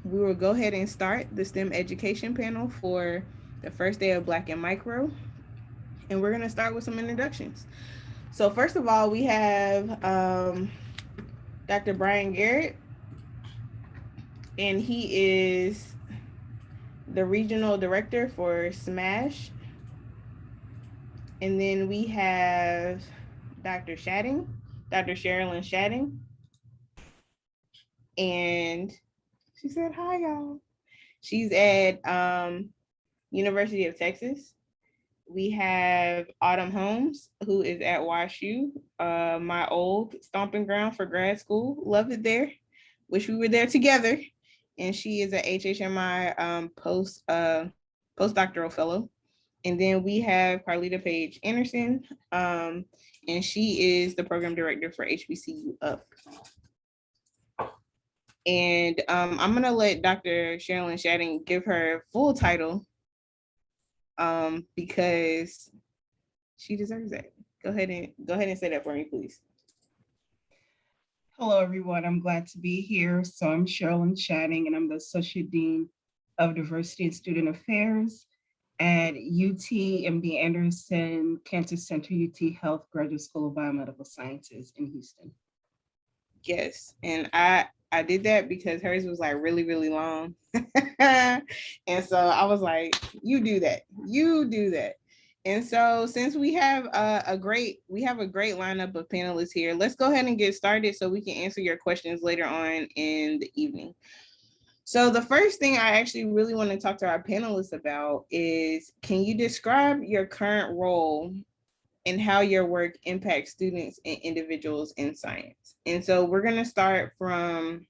We will go ahead and start the STEM education panel for the first day of Black and Micro. And we're going to start with some introductions. So, first of all, we have Dr. Brian Garrett, and he is the regional director for SMASH. And then we have Dr. Shadding, Dr. Sherilyn Shadding, and she said, "Hi, y'all." She's at University of Texas. We have Autumn Holmes, who is at WashU, my old stomping ground for grad school. Love it there. Wish we were there together. And she is a HHMI postdoctoral fellow. And then we have Carlita Page Anderson, and she is the program director for HBCU Up. And I'm gonna let Dr. Sherilyn Shadding give her full title because she deserves that. Go ahead and say that for me, please. Hello, everyone. I'm glad to be here. So I'm Sherilyn Shadding, and I'm the Associate Dean of Diversity and Student Affairs at UT MD Anderson Cancer Center, UT Health Graduate School of Biomedical Sciences in Houston. Yes, and I did that because hers was like really, really long. And so I was like, you do that. And so since we have a great lineup of panelists here, let's go ahead and get started so we can answer your questions later on in the evening. So the first thing I actually really want to talk to our panelists about is, can you describe your current role and how your work impacts students and individuals in science? And so we're going to start from,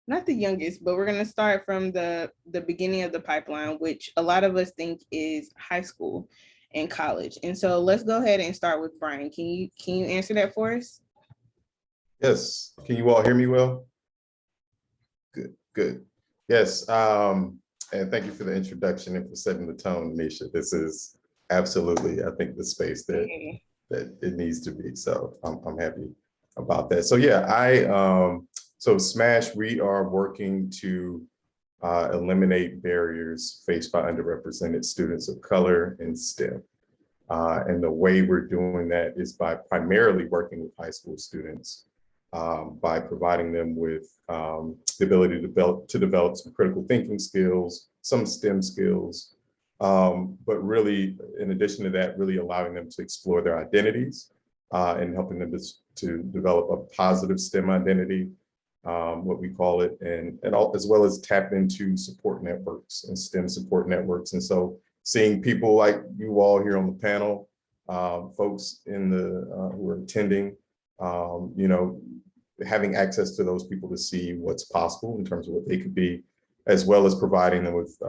not the youngest, but we're going to start from the beginning of the pipeline, which a lot of us think is high school and college. And so let's go ahead and start with Brian. Can you answer that for us? Yes. Can you all hear me well? Good. Yes. And thank you for the introduction and for setting the tone, Nisha. This is absolutely, I think, the space that it needs to be. So I'm happy about that. So yeah, so SMASH, we are working to eliminate barriers faced by underrepresented students of color in STEM. And the way we're doing that is by primarily working with high school students, by providing them with the ability to develop some critical thinking skills, some STEM skills, but really, in addition to that, really allowing them to explore their identities and helping them to develop a positive STEM identity, what we call it, and as well as tap into support networks and STEM support networks. And so seeing people like you all here on the panel, folks in the who are attending, having access to those people to see what's possible in terms of what they could be, as well as providing them with,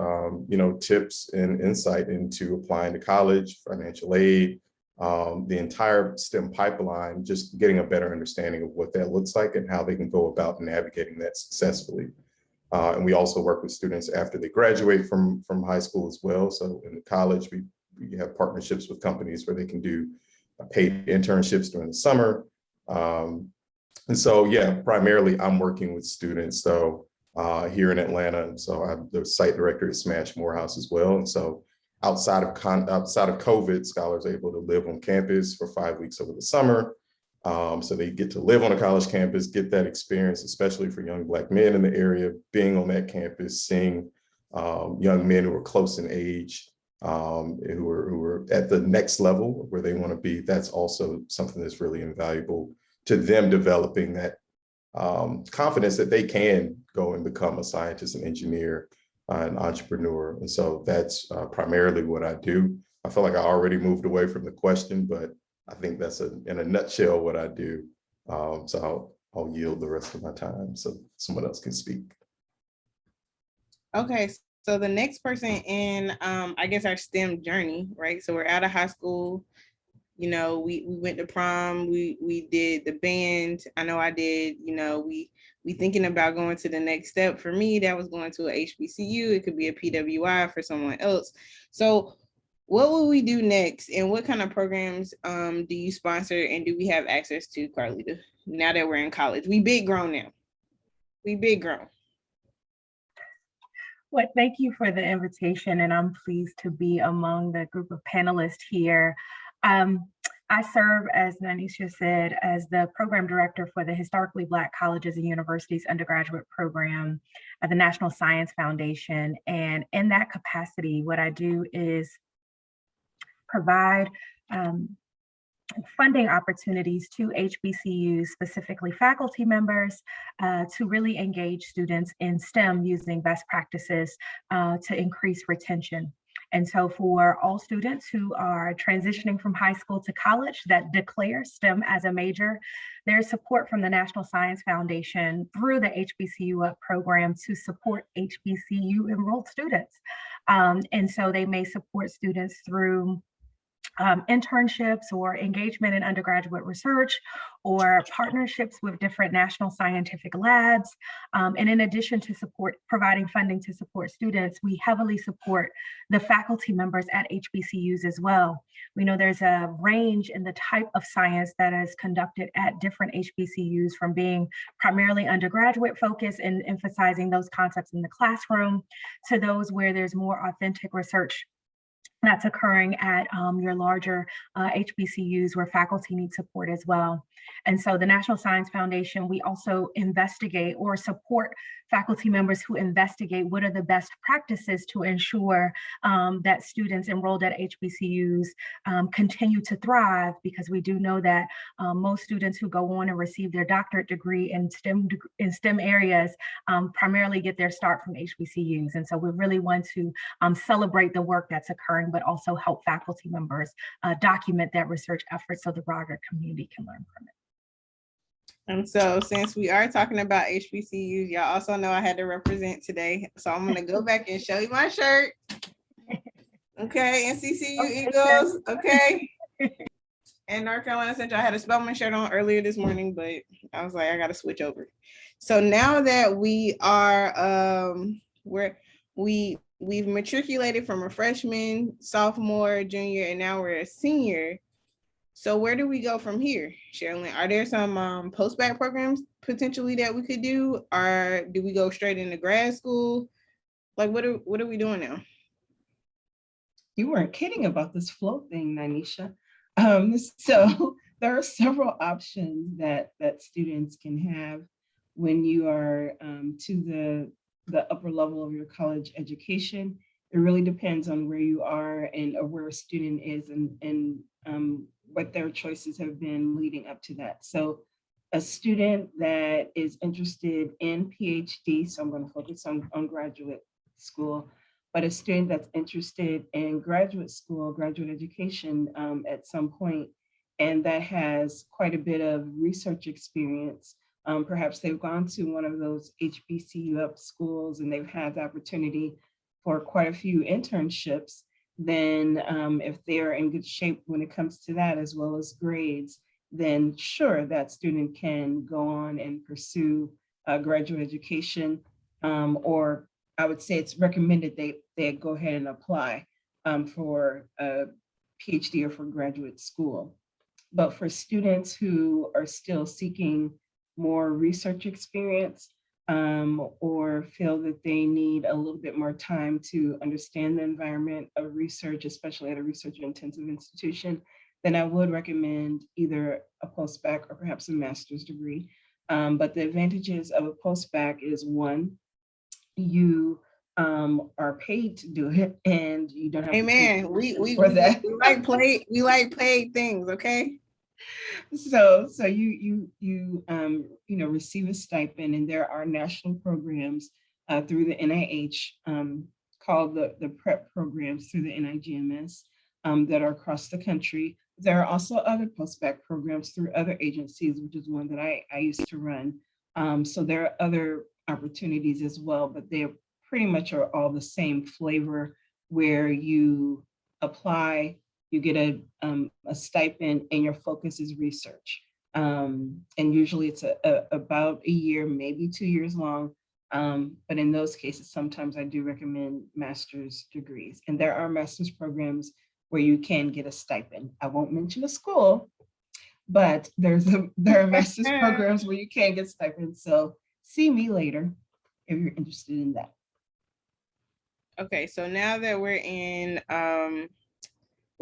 tips and insight into applying to college, financial aid, the entire STEM pipeline, just getting a better understanding of what that looks like and how they can go about navigating that successfully. And we also work with students after they graduate from high school as well. So in college, we have partnerships with companies where they can do paid internships during the summer. And so, yeah, primarily I'm working with students here in Atlanta. And so I'm the site director at SMASH Morehouse as well. And so outside of COVID, scholars are able to live on campus for 5 weeks over the summer. So they get to live on a college campus, get that experience, especially for young Black men in the area, being on that campus, seeing young men who are close in age, who are at the next level where they want to be. That's also something that's really invaluable to them, developing that confidence that they can go and become a scientist, an engineer, an entrepreneur. And so that's primarily what I do. I feel like I already moved away from the question, but I think that's in a nutshell what I do. So I'll yield the rest of my time so someone else can speak. Okay, so the next person in, I guess, our STEM journey, right? So we're out of high school. We went to prom, we did the band. I know I did, we thinking about going to the next step. For me, that was going to a HBCU. It could be a PWI for someone else. So what will we do next? And what kind of programs do you sponsor, and do we have access to, Carlita, now that we're in college? We big grown now. We big grown. Well, thank you for the invitation, and I'm pleased to be among the group of panelists here. I serve, as Nanisha said, as the program director for the Historically Black Colleges and Universities undergraduate program at the National Science Foundation. And in that capacity, what I do is provide funding opportunities to HBCUs, specifically faculty members, to really engage students in STEM using best practices to increase retention. And so for all students who are transitioning from high school to college that declare STEM as a major, there's support from the National Science Foundation through the HBCU Up program to support HBCU enrolled students. And so they may support students through internships or engagement in undergraduate research or partnerships with different national scientific labs. And in addition to providing funding to support students, we heavily support the faculty members at HBCUs as well. We know there's a range in the type of science that is conducted at different HBCUs, from being primarily undergraduate focused and emphasizing those concepts in the classroom to those where there's more authentic research that's occurring at your larger HBCUs where faculty need support as well. And so the National Science Foundation, we also investigate or support faculty members who investigate what are the best practices to ensure that students enrolled at HBCUs continue to thrive, because we do know that most students who go on and receive their doctorate degree in STEM areas primarily get their start from HBCUs. And so we really want to celebrate the work that's occurring, but also help faculty members document that research effort so the broader community can learn from it. And so since we are talking about HBCUs, y'all also know I had to represent today. So I'm gonna go back and show you my shirt. Okay, NCCU Eagles, okay. And North Carolina Central, I had a Spelman shirt on earlier this morning, but I was like, I gotta switch over. So now that we are, we've matriculated from a freshman, sophomore, junior, and now we're a senior. So where do we go from here, Sherilyn? Are there some post-bac programs potentially that we could do, or do we go straight into grad school? Like, what are we doing now? You weren't kidding about this float thing, Nanisha. So there are several options that students can have when you are to the upper level of your college education. It really depends on where you are and where a student is and what their choices have been leading up to that. So a student that is interested in PhD, so I'm going to focus on graduate school, but a student that's interested in graduate school, graduate education at some point, and that has quite a bit of research experience. Perhaps they've gone to one of those HBCU up schools and they've had the opportunity for quite a few internships. Then if they're in good shape when it comes to that, as well as grades, then sure, that student can go on and pursue graduate education, or I would say it's recommended they go ahead and apply for a PhD or for graduate school. But for students who are still seeking more research experience, or feel that they need a little bit more time to understand the environment of research, especially at a research intensive institution, then I would recommend either a post-bac or perhaps a master's degree. But the advantages of a post-bac is, one, you are paid to do it and you don't have to pay for that. We like paid things, okay? So you receive a stipend, and there are national programs through the NIH called the PrEP programs through the NIGMS that are across the country. There are also other post-bac programs through other agencies, which is one that I used to run. So there are other opportunities as well, but they pretty much are all the same flavor, where you apply, you get a stipend, and your focus is research. And usually it's about a year, maybe 2 years long. But in those cases, sometimes I do recommend master's degrees. And there are master's programs where you can get a stipend. I won't mention a school, but there are master's programs where you can get stipends. So see me later if you're interested in that. Okay, so now that we're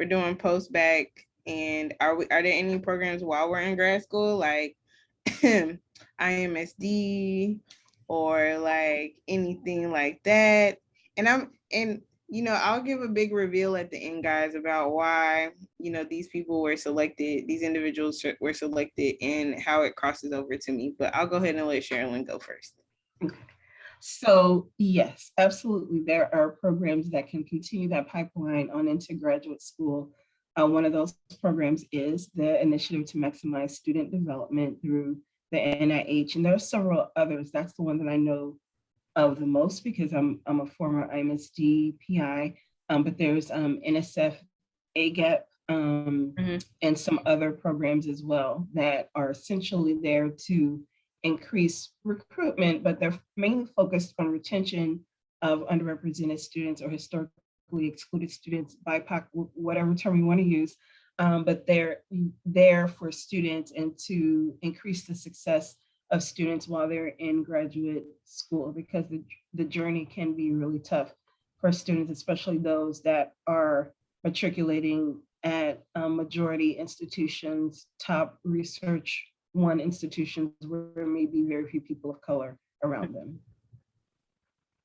doing post-bac, and are there any programs while we're in grad school, like IMSD or like anything like that? And I'll give a big reveal at the end, guys, about why these people were selected, these individuals were selected, and how it crosses over to me. But I'll go ahead and let Sherilyn go first. Okay. So yes, absolutely. There are programs that can continue that pipeline on into graduate school. One of those programs is the Initiative to Maximize Student Development through the NIH, and there are several others. That's the one that I know of the most because I'm a former IMSD PI, but there's NSF, AGAP, and some other programs as well that are essentially there to increase recruitment, but they're mainly focused on retention of underrepresented students or historically excluded students, BIPOC, whatever term you want to use, but they're there for students and to increase the success of students while they're in graduate school, because the journey can be really tough for students, especially those that are matriculating at majority institutions, top research one institutions where there may be very few people of color around them.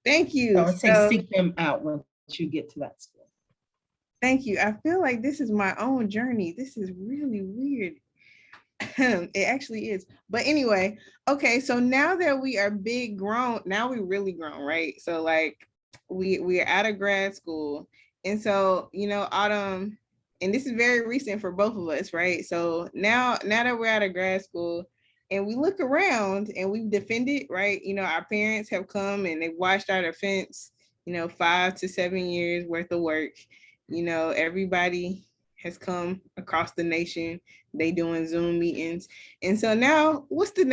Thank you. Or say seek them out once you get to that school. Thank you. I feel like this is my own journey. This is really weird. It actually is. But anyway, okay, so now that we are big grown, now we really grown, right? So like we are out of grad school. And so, Autumn, and this is very recent for both of us, right? So now that we're out of grad school and we look around and we've defended, right? Our parents have come and they've watched our defense, 5 to 7 years worth of work. Everybody has come across the nation. They doing Zoom meetings. And so now what's the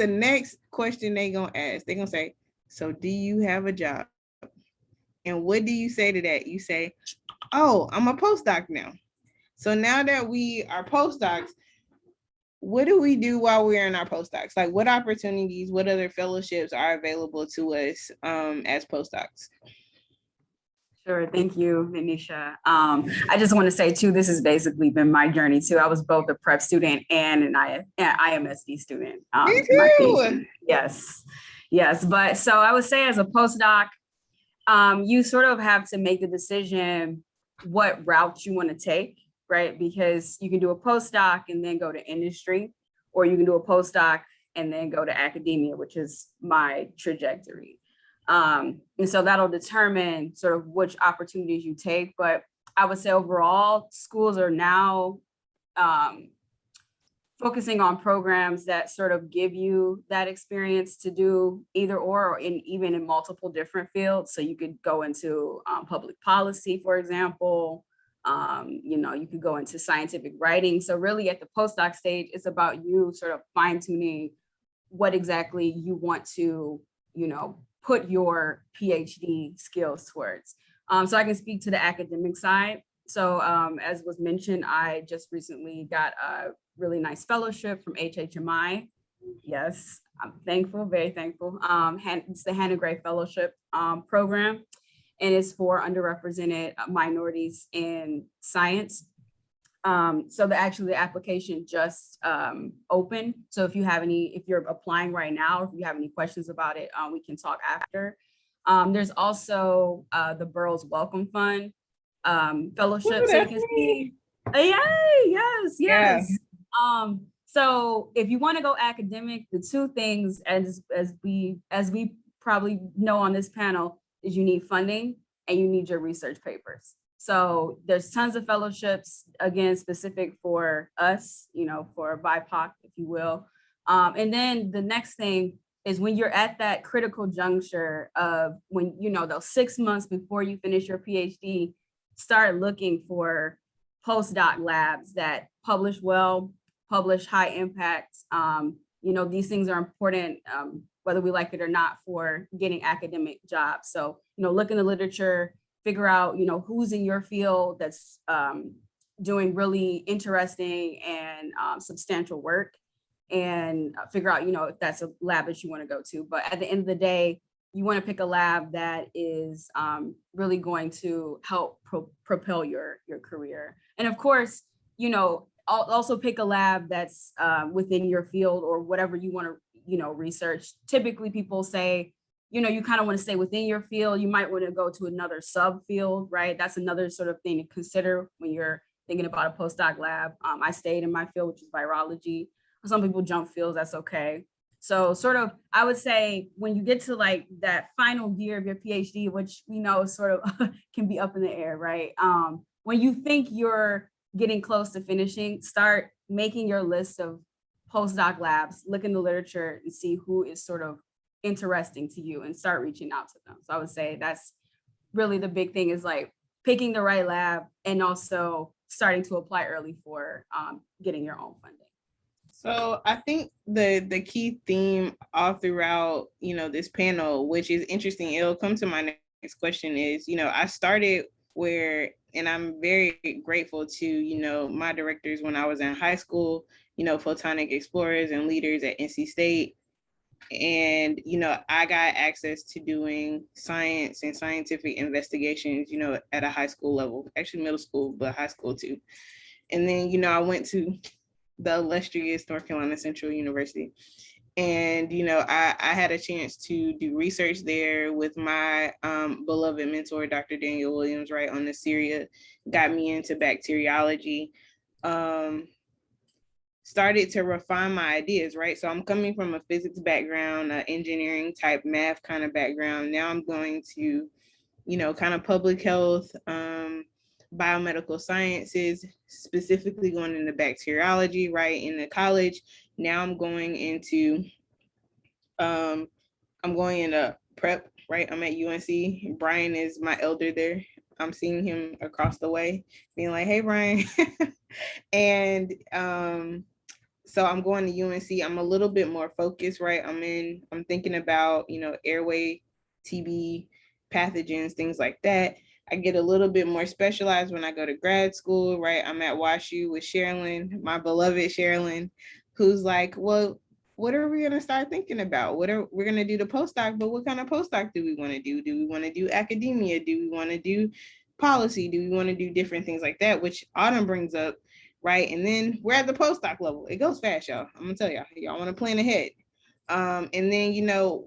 next question they gonna ask? They're gonna say, so do you have a job? And what do you say to that? You say, oh, I'm a postdoc now. So now that we are postdocs, what do we do while we're in our postdocs? Like what opportunities, what other fellowships are available to us as postdocs? Sure. Thank you, Manisha. I just want to say too, this has basically been my journey too. I was both a prep student and an IMSD student. Me too. Yes. But so I would say as a postdoc, you sort of have to make the decision what route you want to take, right? Because you can do a postdoc and then go to industry, or you can do a postdoc and then go to academia, which is my trajectory. And so that'll determine sort of which opportunities you take. But I would say overall, schools are now focusing on programs that sort of give you that experience to do either or even in multiple different fields. So you could go into public policy, for example. You could go into scientific writing. So really at the postdoc stage, it's about you sort of fine tuning what exactly you want to, put your PhD skills towards. So I can speak to the academic side. So as was mentioned, I just recently got a really nice fellowship from HHMI. Yes, I'm thankful, very thankful. It's the Hannah Gray Fellowship program, and it's for underrepresented minorities in science. So the application just opened. So if you're applying right now, if you have any questions about it, we can talk after. There's also the Burroughs Welcome Fund fellowship. So you can see, yay, yes. Yeah. So if you want to go academic, the two things, as we probably know on this panel, is you need funding and you need your research papers. So there's tons of fellowships, again, specific for us, for BIPOC, if you will. And then the next thing is when you're at that critical juncture of when, those 6 months before you finish your PhD, start looking for postdoc labs that publish well, publish high impact. These things are important, whether we like it or not, for getting academic jobs. So, look in the literature, figure out, who's in your field that's doing really interesting and substantial work, and figure out, if that's a lab that you want to go to. But at the end of the day, you want to pick a lab that is really going to help propel your career. And of course, also pick a lab that's within your field or whatever you want to, research. Typically people say, you kind of want to stay within your field. You might want to go to another subfield, right? That's another sort of thing to consider when you're thinking about a postdoc lab. I stayed in my field, which is virology. Some people jump fields, that's okay. So sort of, I would say when you get to like that final year of your PhD, which we know sort of can be up in the air, right? When you think you're getting close to finishing, start making your list of postdoc labs, look in the literature and see who is sort of interesting to you and start reaching out to them. So I would say that's really the big thing, is like picking the right lab and also starting to apply early for getting your own funding. So I think the key theme all throughout, this panel, which is interesting, it'll come to my next question, is, I started where, and I'm very grateful to, my directors when I was in high school, Photonic Explorers and leaders at NC State. And, I got access to doing science and scientific investigations, at a high school level, actually middle school, but high school too. And then, I went to the illustrious North Carolina Central University. And, I had a chance to do research there with my beloved mentor, Dr. Daniel Williams, right, on the Syria, got me into bacteriology, started to refine my ideas, right? So I'm coming from a physics background, engineering type math kind of background. Now I'm going to, kind of public health, biomedical sciences, specifically going into bacteriology, right, in the college. Now I'm going into prep, right? I'm at UNC. Brian is my elder there. I'm seeing him across the way, being like, hey, Brian. And so I'm going to UNC. I'm a little bit more focused, right? I'm thinking about, airway, TB, pathogens, things like that. I get a little bit more specialized when I go to grad school, right? I'm at WashU with Sherilyn, my beloved Sherilyn, who's like, well, what are we going to start thinking about? We're going to do the postdoc, but what kind of postdoc do we want to do? Do we want to do academia? Do we want to do policy? Do we want to do different things like that, which Autumn brings up, right? And then we're at the postdoc level. It goes fast, y'all. I'm going to tell y'all want to plan ahead. And then,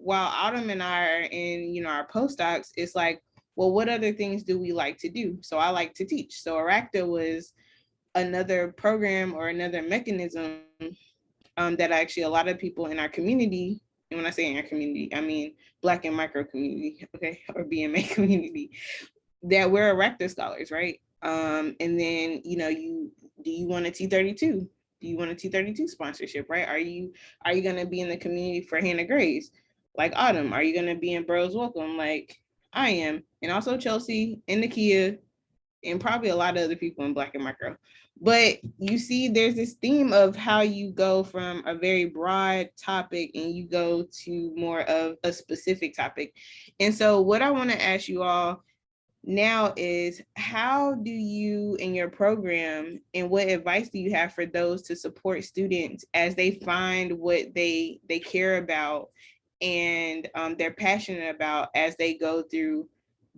while Autumn and I are in, our postdocs, it's like, well, what other things do we like to do? So I like to teach. So ARACTA was another program or another mechanism that actually a lot of people in our community, and when I say in our community, I mean Black and micro community, okay, or BMA community, that we're ARACTA scholars, right? And then, do you want a T32? Do you want a T32 sponsorship, right? Are you going to be in the community for Hannah Grace, like Autumn? Are you going to be in Bros Welcome, like I am? And also Chelsea and Nakia, and probably a lot of other people in Black and Micro. But you see, there's this theme of how you go from a very broad topic and you go to more of a specific topic. And so what I want to ask you all now is, how do you in your program, and what advice do you have for those to support students as they find what they care about and they're passionate about as they go through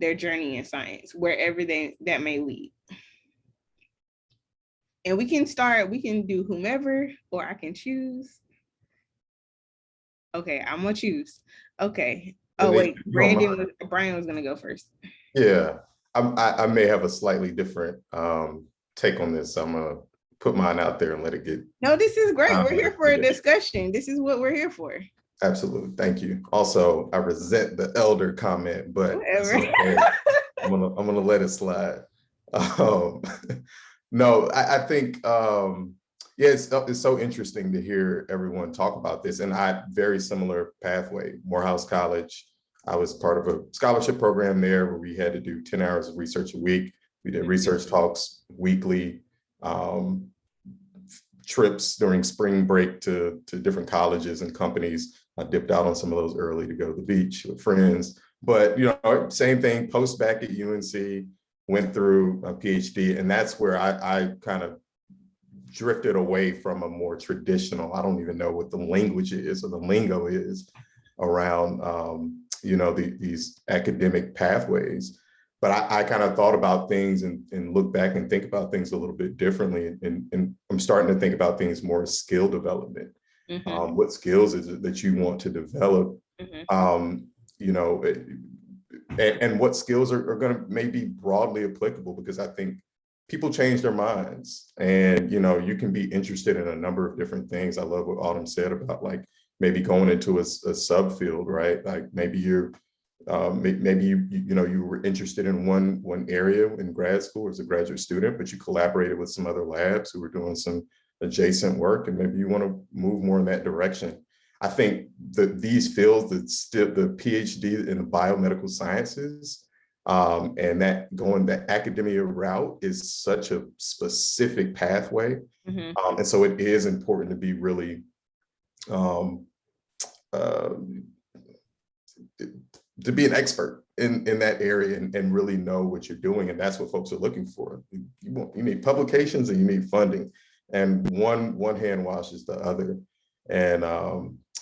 their journey in science, wherever that may lead? And we can do whomever, or I can choose. Okay, I'm gonna choose. Okay. Oh wait, Brian was gonna go first. Yeah, I may have a slightly different take on this. So I'm gonna put mine out there and let it get. No, this is great. We're here for a discussion. This is what we're here for. Absolutely, thank you. Also, I resent the elder comment, but it's okay. I'm gonna let it slide. No, I think yeah, it's so interesting to hear everyone talk about this, and very similar pathway. Morehouse College. I was part of a scholarship program there where we had to do 10 hours of research a week. We did research talks weekly, trips during spring break to different colleges and companies. I dipped out on some of those early to go to the beach with friends. But same thing, post back at UNC, went through a PhD, and that's where I kind of drifted away from a more traditional, I don't even know what the language is or the lingo is around, these academic pathways. But I kind of thought about things and look back and think about things a little bit differently. And I'm starting to think about things more as skill development. What skills is it that you want to develop? And what skills are going to maybe broadly applicable, because I think people change their minds, and you can be interested in a number of different things. I love what Autumn said about like maybe going into a subfield, right? Like maybe you were interested in one area in grad school as a graduate student, but you collaborated with some other labs who were doing some adjacent work, and maybe you want to move more in that direction. I think that these fields, the PhD in the biomedical sciences, and that academia route is such a specific pathway. And so it is important to be really to be an expert in that area and really know what you're doing. And that's what folks are looking for. You need publications and you need funding, and one hand washes the other. And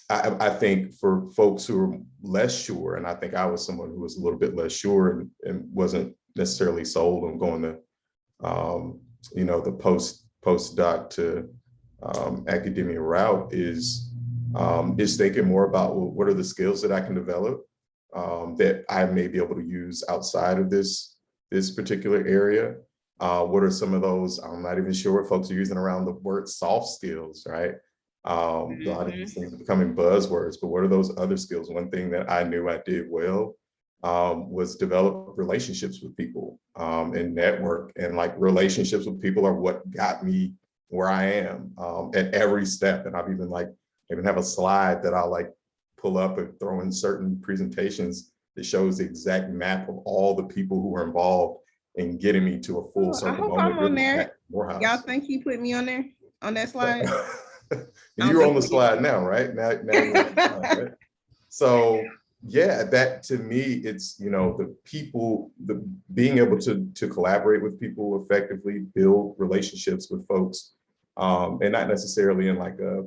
I think for folks who are less sure, and I think I was someone who was a little bit less sure and wasn't necessarily sold on going to, the postdoc to academia route, is thinking more about, well, what are the skills that I can develop that I may be able to use outside of this particular area? What are some of those, I'm not even sure what folks are using around the word soft skills, right? A lot of these things are becoming buzzwords, but what are those other skills? One thing that I knew I did well was develop relationships with people and network, and like relationships with people are what got me where I am at every step. And I've even have a slide that I'll like pull up and throw in certain presentations that shows the exact map of all the people who were involved in getting me to a full circle. I hope I'm on there. Y'all think he put me on there on that slide? You're on the slide now, right? Now you're on the slide, right? So yeah, that to me, it's the people, the being able to collaborate with people effectively, build relationships with folks, and not necessarily in like a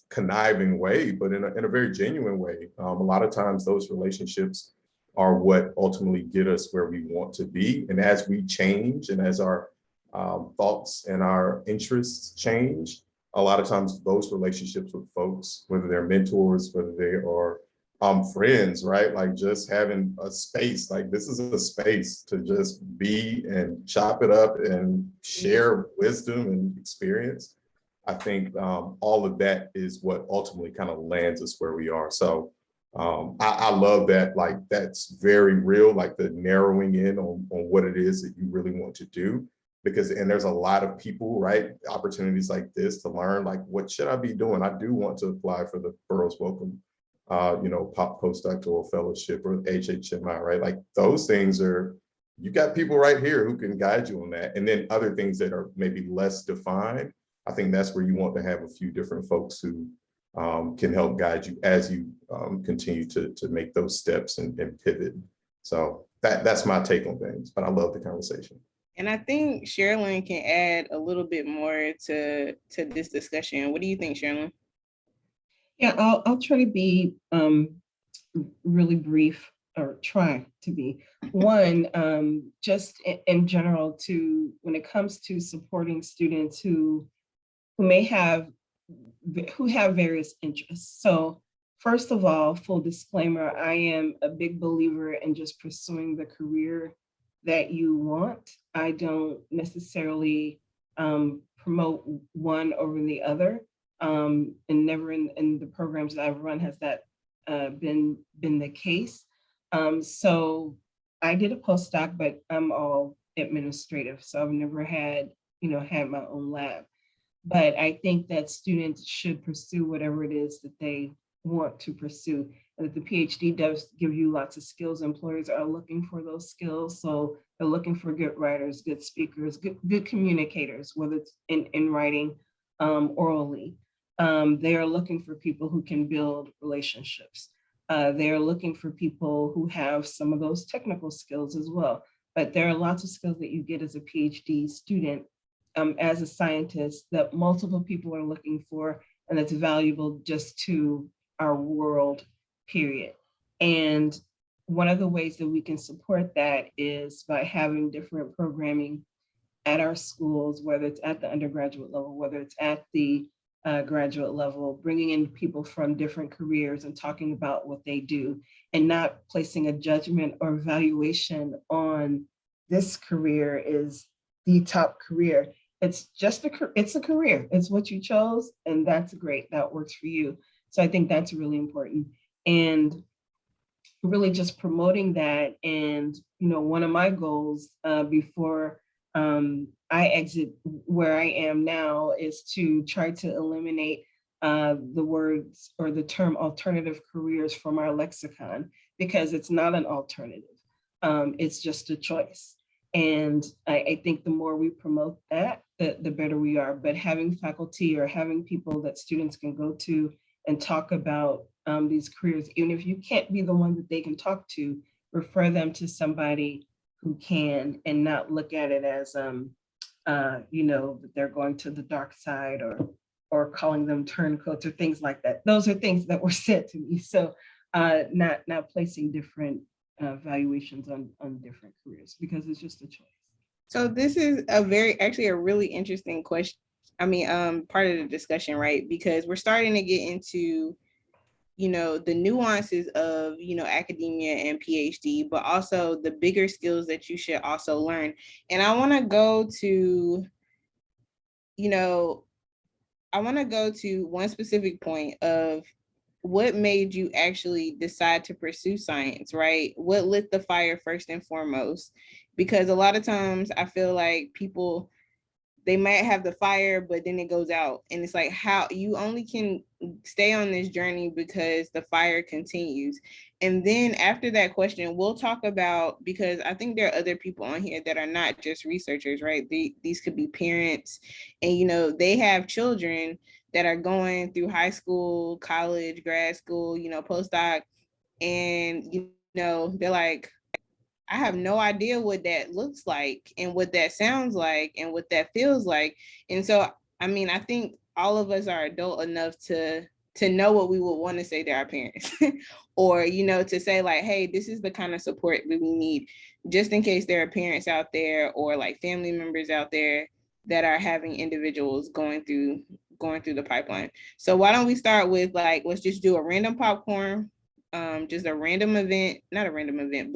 conniving way, but in a very genuine way. A lot of times those relationships are what ultimately get us where we want to be. And as we change and as our thoughts and our interests change, a lot of times those relationships with folks, whether they're mentors, whether they are friends, right? Like just having a space, like this is a space to just be and chop it up and share wisdom and experience. I think all of that is what ultimately kind of lands us where we are. So I love that, like that's very real, like the narrowing in on what it is that you really want to do. And there's a lot of people, right? Opportunities like this to learn, like, what should I be doing? I do want to apply for the Burroughs Wellcome, postdoctoral fellowship or HHMI, right? Like those things you got people right here who can guide you on that. And then other things that are maybe less defined, I think that's where you want to have a few different folks who can help guide you as you continue to make those steps and pivot. So that's my take on things, but I love the conversation. And I think Sherilyn can add a little bit more to this discussion. What do you think, Sherilyn? Yeah, I'll try to be really brief, or try to be. One, just in general, when it comes to supporting students who have various interests. So first of all, full disclaimer, I am a big believer in just pursuing the career that you want. I don't necessarily promote one over the other, and never in the programs that I've run has that been the case. So I did a postdoc, but I'm all administrative, so I've never had my own lab. But I think that students should pursue whatever it is that they want to pursue, and that the PhD does give you lots of skills. Employers are looking for those skills. So they're looking for good writers, good speakers, good communicators, whether it's in writing, orally. They are looking for people who can build relationships. They are looking for people who have some of those technical skills as well. But there are lots of skills that you get as a PhD student as a scientist that multiple people are looking for, and that's valuable just to our world, period. And one of the ways that we can support that is by having different programming at our schools, whether it's at the undergraduate level, whether it's at the graduate level, bringing in people from different careers and talking about what they do, and not placing a judgment or valuation on this career is the top career. It's just it's a career. It's what you chose, and that's great. That works for you. So I think that's really important. And really just promoting that. And, one of my goals before I exit where I am now is to try to eliminate the words or the term alternative careers from our lexicon, because it's not an alternative. It's just a choice. And I think the more we promote that, the better we are. But having faculty or having people that students can go to and talk about these careers, even if you can't be the one that they can talk to, refer them to somebody who can, and not look at it as, that they're going to the dark side, or calling them turncoats or things like that. Those are things that were said to me. So not placing different valuations on different careers, because it's just a choice. So this is actually a really interesting question. I mean, part of the discussion, right? Because we're starting to get into, the nuances of, academia and PhD, but also the bigger skills that you should also learn. And I want to go to, one specific point of what made you actually decide to pursue science, right? What lit the fire first and foremost? Because a lot of times I feel like people, they might have the fire, but then it goes out. And it's like, how you only can stay on this journey because the fire continues. And then after that question, we'll talk about, because I think there are other people on here that are not just researchers, right? These could be parents, and, they have children that are going through high school, college, grad school, postdoc. And, they're like, I have no idea what that looks like and what that sounds like and what that feels like. And so, I mean, I think all of us are adult enough to know what we would want to say to our parents or, to say like, hey, this is the kind of support that we need, just in case there are parents out there or like family members out there that are having individuals going through the pipeline. So why don't we start with like, let's just do a random popcorn, just a random event, not a random event,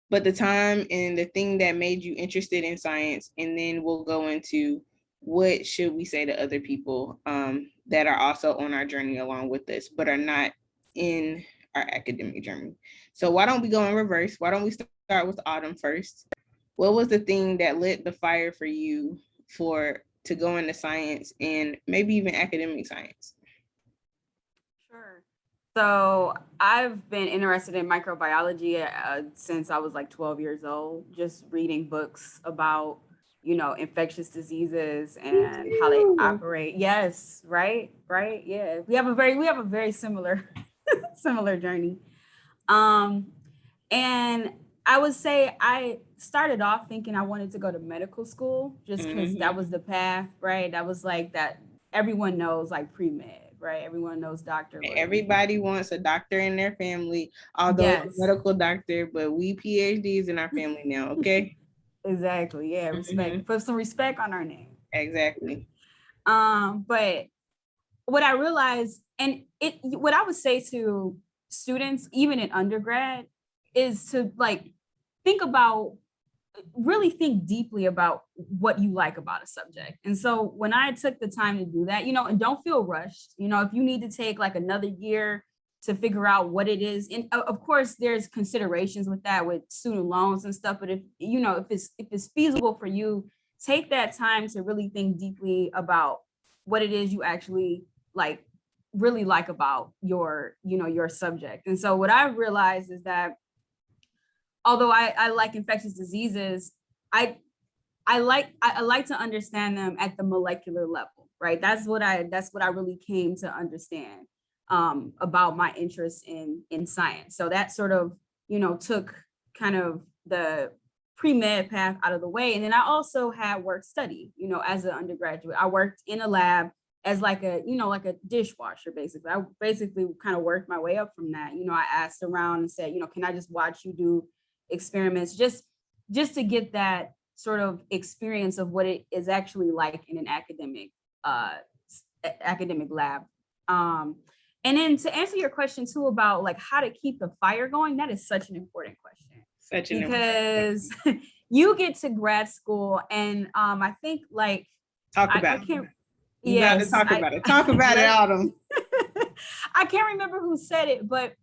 but the time and the thing that made you interested in science. And then we'll go into what should we say to other people that are also on our journey along with us, but are not in our academic journey. So why don't we go in reverse? Why don't we start with Autumn first? What was the thing that lit the fire for you to go into science and maybe even academic science? Sure. So I've been interested in microbiology since I was like 12 years old, just reading books about, infectious diseases and how they operate. Yes, right, yeah. We have a very similar similar journey. And I would say I started off thinking I wanted to go to medical school just because that was the path, right? That was like that everyone knows, like pre-med, right? Everyone knows doctor. Everybody wants a doctor in their family, although it's a medical doctor, but we PhDs in our family now, okay? Exactly. Yeah, respect. Put some respect on our name. Exactly. But what I realized, and what I would say to students, even in undergrad, is to like really think deeply about what you like about a subject. And so when I took the time to do that, and don't feel rushed, if you need to take like another year to figure out what it is. And of course there's considerations with that, with student loans and stuff. But if it's feasible for you, take that time to really think deeply about what it is you actually really like about your subject. And so what I realized is that although I like infectious diseases, I like to understand them at the molecular level, right? That's what I really came to understand about my interest in science. So that sort of, took kind of the pre-med path out of the way. And then I also had work study, you know, as an undergraduate. I worked in a lab as like a, you know, like a dishwasher, basically. I basically kind of worked my way up from that. You know, I asked around and said, you know, can I just watch you do experiments just to get that sort of experience of what it is actually like in an academic lab. And then to answer your question too about like how to keep the fire going, that is such an important question. Because you get to grad school and I think like talk about I can't. You got to talk about it. Talk about it, Autumn. I can't remember who said it, but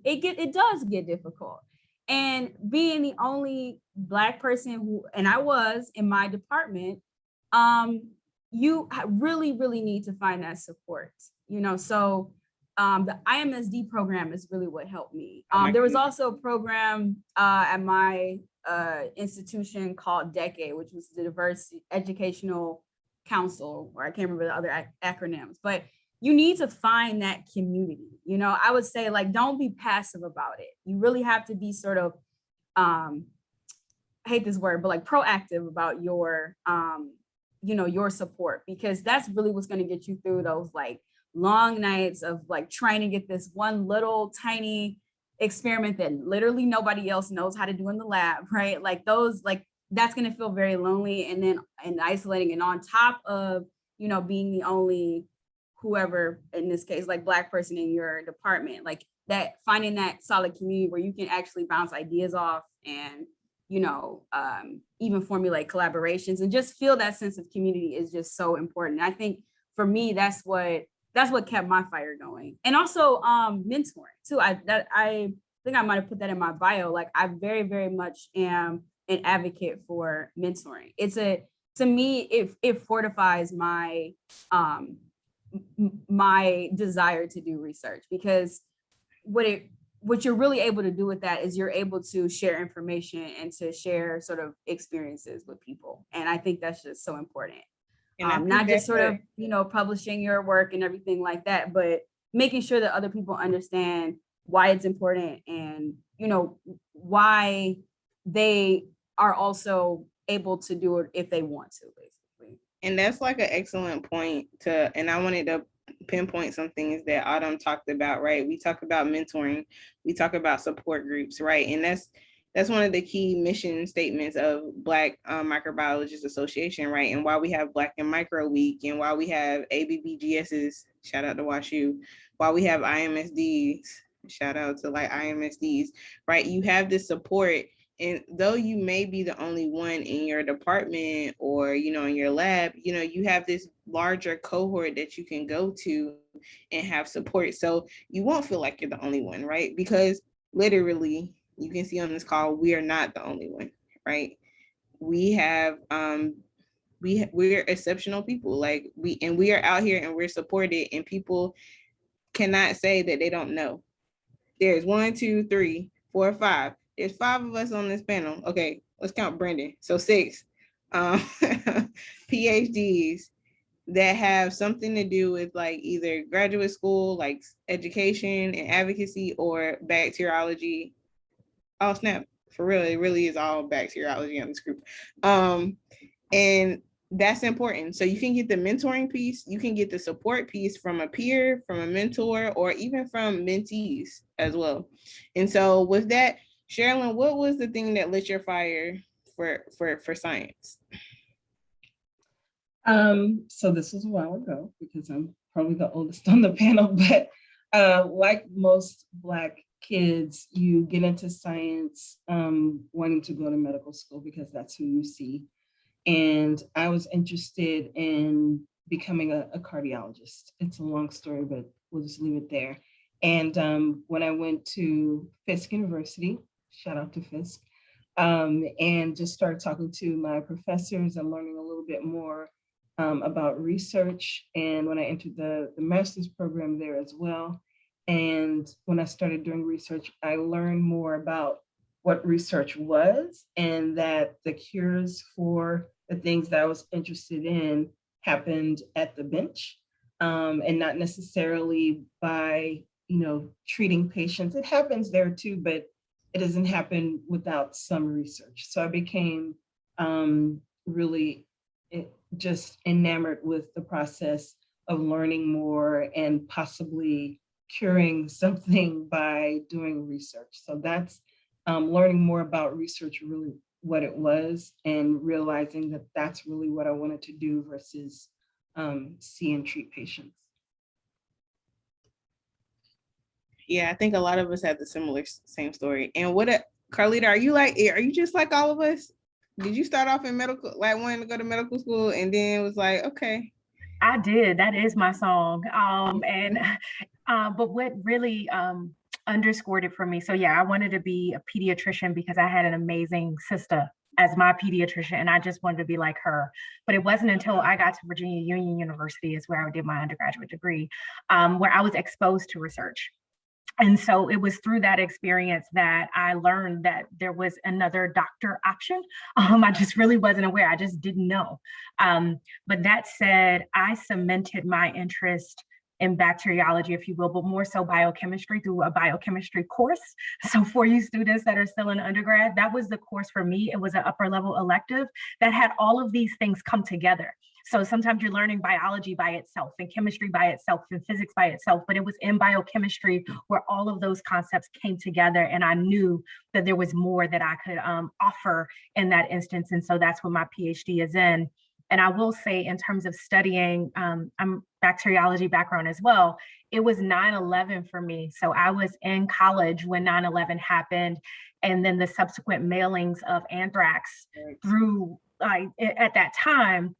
it does get difficult. And being the only Black person who, and I was in my department, you really, really need to find that support, you know. So the IMSD program is really what helped me. There was also a program at my institution called DECADE, which was the Diverse Educational Council, or I can't remember the other acronyms, but you need to find that community. You know, I would say like, don't be passive about it. You really have to be sort of, I hate this word, but like proactive about your, you know, your support, because that's really what's going to get you through those like long nights of like trying to get this one little tiny experiment that literally nobody else knows how to do in the lab, right? Like those, like, that's going to feel very lonely and isolating. And on top of, you know, being the only whoever, in this case, like Black person in your department, like that, finding that solid community where you can actually bounce ideas off and, you know, even formulate collaborations and just feel that sense of community is just so important. I think for me, that's what kept my fire going. And also mentoring too. I think I might've put that in my bio. Like I very, very much am an advocate for mentoring. To me, it fortifies my my desire to do research, because what you're really able to do with that is you're able to share information and to share sort of experiences with people. And I think that's just so important. Not just sort of, you know, publishing your work and everything like that, but making sure that other people understand why it's important and, you know, why they are also able to do it if they want to, basically. And that's like an excellent point and I wanted to pinpoint some things that Autumn talked about, right? We talk about mentoring, we talk about support groups, right? And that's one of the key mission statements of Black Microbiologists Association, right? And why we have Black and Micro Week, and why we have ABBGSs, shout out to WashU, why we have IMSDs, shout out to like IMSDs, right? You have this support. And though you may be the only one in your department or, you know, in your lab, you know, you have this larger cohort that you can go to and have support. So you won't feel like you're the only one, right? Because literally, you can see on this call, we are not the only one, right? We have, we're exceptional people. Like we are out here and we're supported, and people cannot say that they don't know. There's 1, 2, 3, 4, 5. There's 5 of us on this panel. Okay, let's count Brendan. So 6 PhDs that have something to do with like either graduate school, like education and advocacy, or bacteriology. Oh snap, for real, it really is all bacteriology on this group. And that's important. So you can get the mentoring piece, you can get the support piece from a peer, from a mentor, or even from mentees as well. And so with that, Sherilyn, what was the thing that lit your fire for science? So this was a while ago, because I'm probably the oldest on the panel, but like most Black kids, you get into science wanting to go to medical school because that's who you see. And I was interested in becoming a cardiologist. It's a long story, but we'll just leave it there. And when I went to Fisk University, shout out to Fisk, and just started talking to my professors and learning a little bit more about research. And when I entered the master's program there as well, and when I started doing research, I learned more about what research was, and that the cures for the things that I was interested in happened at the bench, and not necessarily by, you know, treating patients. It happens there too, but it doesn't happen without some research. So I became really just enamored with the process of learning more and possibly curing something by doing research. So that's learning more about research, really what it was, and realizing that that's really what I wanted to do versus see and treat patients. Yeah, I think a lot of us had the same story. And Carlita, are you just like all of us? Did you start off in medical, like wanting to go to medical school, and then was like, okay? I did. That is my song. But what really underscored it for me. So yeah, I wanted to be a pediatrician because I had an amazing sister as my pediatrician, and I just wanted to be like her. But it wasn't until I got to Virginia Union University, is where I did my undergraduate degree, where I was exposed to research. And so it was through that experience that I learned that there was another doctor option. I just really wasn't aware. I just didn't know. But that said, I cemented my interest in bacteriology, if you will, but more so biochemistry through a biochemistry course. So for you students that are still in undergrad, that was the course for me. It was an upper level elective that had all of these things come together. So sometimes you're learning biology by itself and chemistry by itself and physics by itself, but it was in biochemistry where all of those concepts came together, and I knew that there was more that I could offer in that instance. And so that's what my PhD is in. And I will say, in terms of studying, I'm bacteriology background as well. It was 9/11 for me. So I was in college when 9/11 happened, and then the subsequent mailings of anthrax through at that time,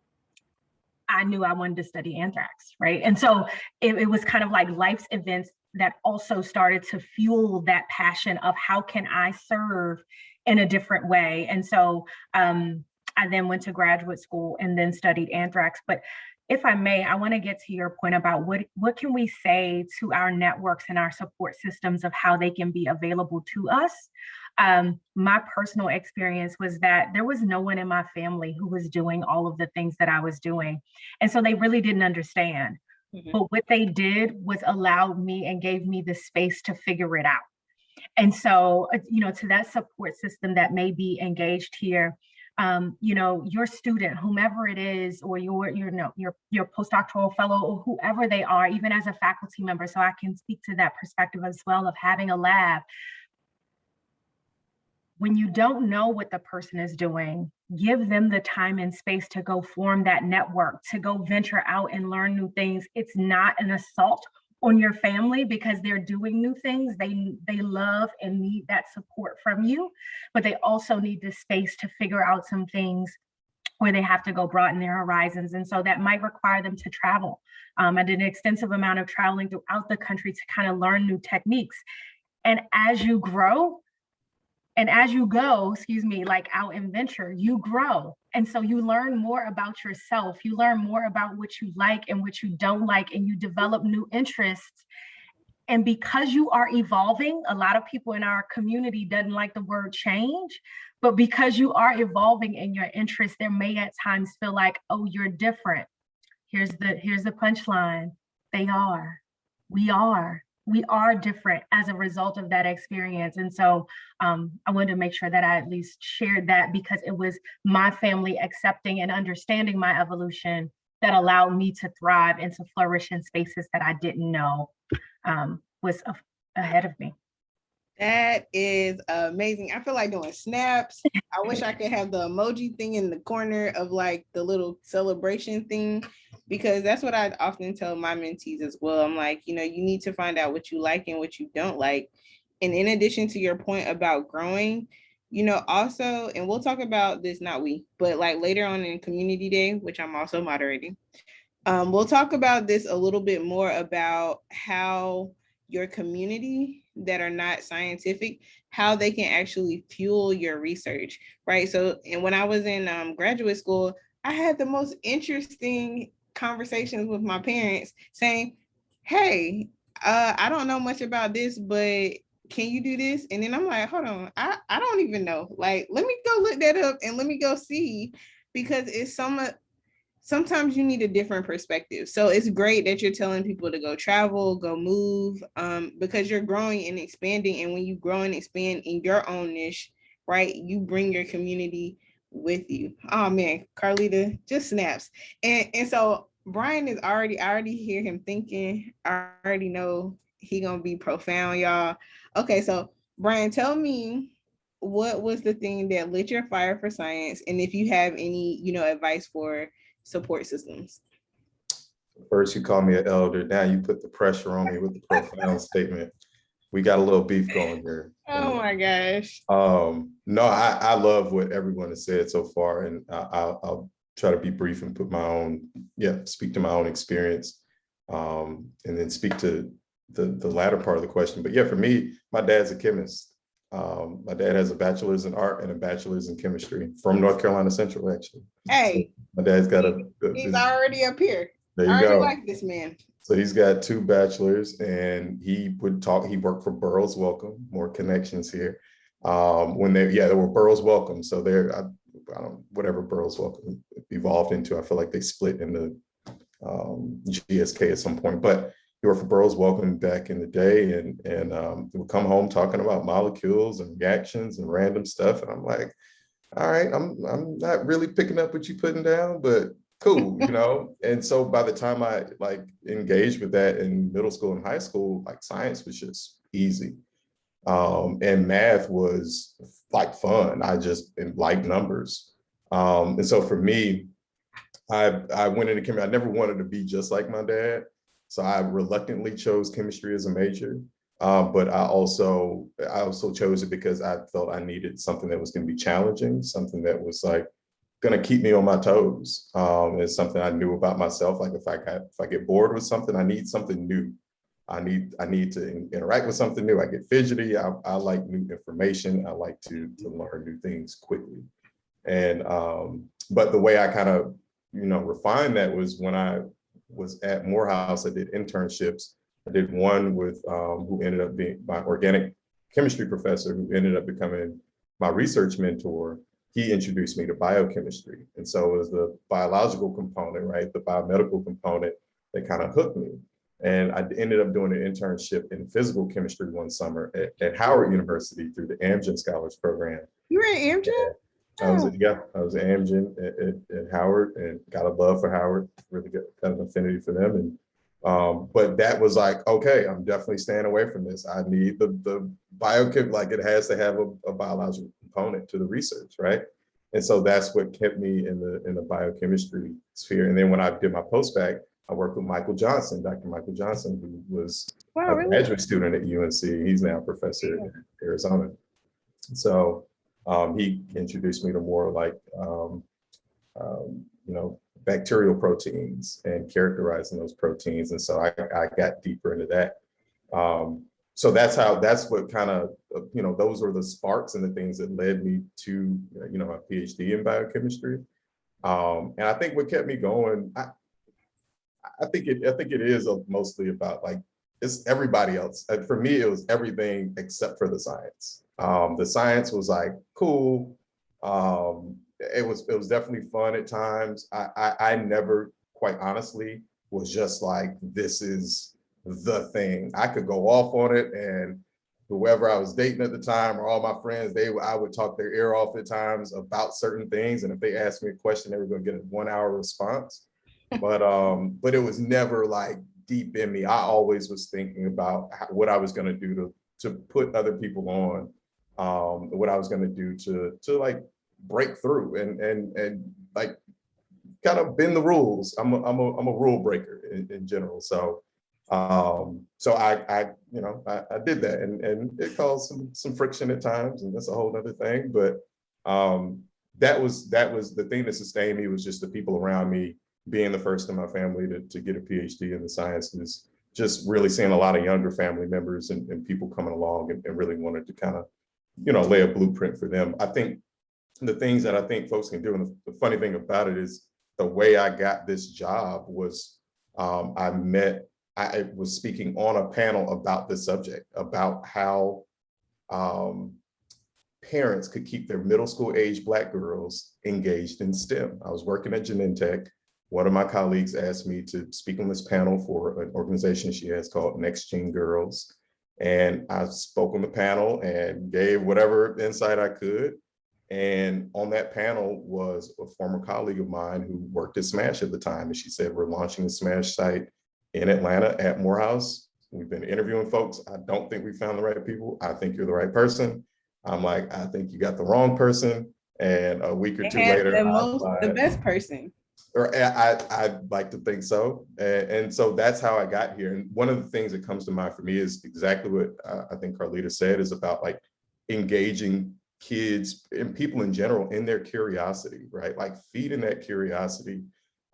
I knew I wanted to study anthrax, right? And so it was kind of like life's events that also started to fuel that passion of how can I serve in a different way. And so I then went to graduate school and then studied anthrax. But if I may, I want to get to your point about what can we say to our networks and our support systems of how they can be available to us. My personal experience was that there was no one in my family who was doing all of the things that I was doing. And so they really didn't understand. Mm-hmm. But what they did was allow me and gave me the space to figure it out. And so, to that support system that may be engaged here, your student, whomever it is, or your postdoctoral fellow, or whoever they are, even as a faculty member. So I can speak to that perspective as well of having a lab. When you don't know what the person is doing, give them the time and space to go form that network, to go venture out and learn new things. It's not an assault on your family because they're doing new things. They love and need that support from you, but they also need the space to figure out some things where they have to go broaden their horizons. And so that might require them to travel. I did an extensive amount of traveling throughout the country to kind of learn new techniques. And as you grow, and as you go, like out and venture, you grow. And so you learn more about yourself. You learn more about what you like and what you don't like, and you develop new interests. And because you are evolving, a lot of people in our community doesn't like the word change, but because you are evolving in your interests, there may at times feel like, oh, you're different. Here's the punchline. We are different as a result of that experience. And so I wanted to make sure that I at least shared that, because it was my family accepting and understanding my evolution that allowed me to thrive and to flourish in spaces that I didn't know was ahead of me. That is amazing. I feel like doing snaps. I wish I could have the emoji thing in the corner of like the little celebration thing, because that's what I often tell my mentees as well. I'm like, you need to find out what you like and what you don't like. And in addition to your point about growing, also, and we'll talk about this, not we, but like later on in Community Day, which I'm also moderating, we'll talk about this a little bit more about how your community that are not scientific, how they can actually fuel your research, right? So, and when I was in graduate school, I had the most interesting conversations with my parents saying, hey, I don't know much about this, but can you do this? And then I'm like, hold on, I don't even know. Like, let me go look that up and let me go see, because it's so much. sometimes you need a different perspective. So it's great that you're telling people to go travel, go move, because you're growing and expanding. And when you grow and expand in your own niche, right, you bring your community with you. Oh man, Carlita just snaps. And so Brian is already, I already hear him thinking. I already know he gonna be profound, y'all. Okay, so Brian, tell me, what was the thing that lit your fire for science, and if you have any, advice for support systems. First, you call me an elder. Now you put the pressure on me with the profound statement. We got a little beef going here. Oh my gosh. No, I love what everyone has said so far, and I'll try to be brief and speak to my own experience, and then speak to the latter part of the question. But yeah, for me, my dad's a chemist. My dad has a bachelor's in art and a bachelor's in chemistry from North Carolina Central, actually. Hey, so my dad's got he's already up here. There you I already go. like this man. So he's got 2 bachelors, and he worked for Burroughs Wellcome, more connections here. There were Burroughs Wellcome. So I don't, whatever Burroughs Wellcome evolved into, I feel like they split into GSK at some point, but he worked for Burroughs Wellcome back in the day, and would come home talking about molecules and reactions and random stuff. And I'm like, all right, I'm not really picking up what you're putting down, but cool, And so by the time I engaged with that in middle school and high school, science was just easy. And math was fun. I just liked numbers. And so for me, I went into chemistry. I never wanted to be just like my dad. So I reluctantly chose chemistry as a major. But I also chose it because I felt I needed something that was going to be challenging, something that was going to keep me on my toes. It's something I knew about myself. If I get bored with something, I need something new. I need to interact with something new. I get fidgety. I like new information. I like to learn new things quickly. And but the way I kind of refined that was when I was at Morehouse. I did internships. I did one with who ended up being my organic chemistry professor, who ended up becoming my research mentor. He introduced me to biochemistry. And so it was the biological component, right? The biomedical component that kind of hooked me. And I ended up doing an internship in physical chemistry one summer at Howard University through the Amgen Scholars Program. You were at Amgen? I was at Amgen at Howard, and got a love for Howard, really got kind of affinity for them. And but that was okay, I'm definitely staying away from this. I need the biochem, it has to have a biological component to the research, right? And so that's what kept me in the biochemistry sphere. And then when I did my postbac, I worked with Dr. Michael Johnson, who was a graduate student at UNC. He's now a professor in Arizona. So he introduced me to more bacterial proteins and characterizing those proteins. And so I got deeper into that. So that's what kind of, those were the sparks and the things that led me to, my PhD in biochemistry. And I think what kept me going, I think it is mostly about it's everybody else. For me, it was everything except for the science. The science was cool. It was definitely fun at times. I never, quite honestly, was just this is the thing. I could go off on it, and whoever I was dating at the time or all my friends, I would talk their ear off at times about certain things. And if they asked me a question, they were going to get a 1-hour response. But it was never deep in me. I always was thinking about what I was going to do to put other people on, what I was going to do to break through and kind of bend the rules. I'm a rule breaker in general. So I did that, and it caused some friction at times, and that's a whole other thing. But that was the thing that sustained me, was just the people around me. Being the first in my family to get a PhD in the sciences, just really seeing a lot of younger family members and people coming along and really wanted to kind of, lay a blueprint for them. I think the things that I think folks can do, and the funny thing about it is the way I got this job was I was speaking on a panel about this subject, about how parents could keep their middle school age Black girls engaged in STEM. I was working at Genentech. one of my colleagues asked me to speak on this panel for an organization she has called Next Gen Girls. And I spoke on the panel and gave whatever insight I could. And on that panel was a former colleague of mine who worked at Smash at the time. And she said, we're launching a Smash site in Atlanta at Morehouse. We've been interviewing folks. I don't think we found the right people. I think you're the right person. I'm like, I think you got the wrong person. And a week or two later, the best person. Or I'd like to think so. And so that's how I got here. And one of the things that comes to mind for me is exactly what I think Carlita said, is about like engaging kids and people in general in their curiosity, right? Like feeding that curiosity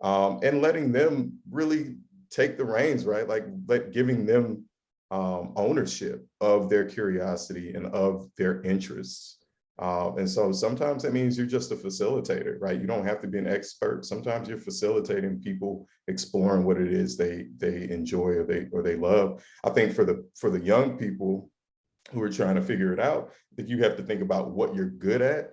and letting them really take the reins, right? Like giving them ownership of their curiosity and of their interests. And so sometimes that means you're just a facilitator, right? You don't have to be an expert. Sometimes you're facilitating people exploring what it is they enjoy or they love. I think for the young people who are trying to figure it out, that you have to think about what you're good at,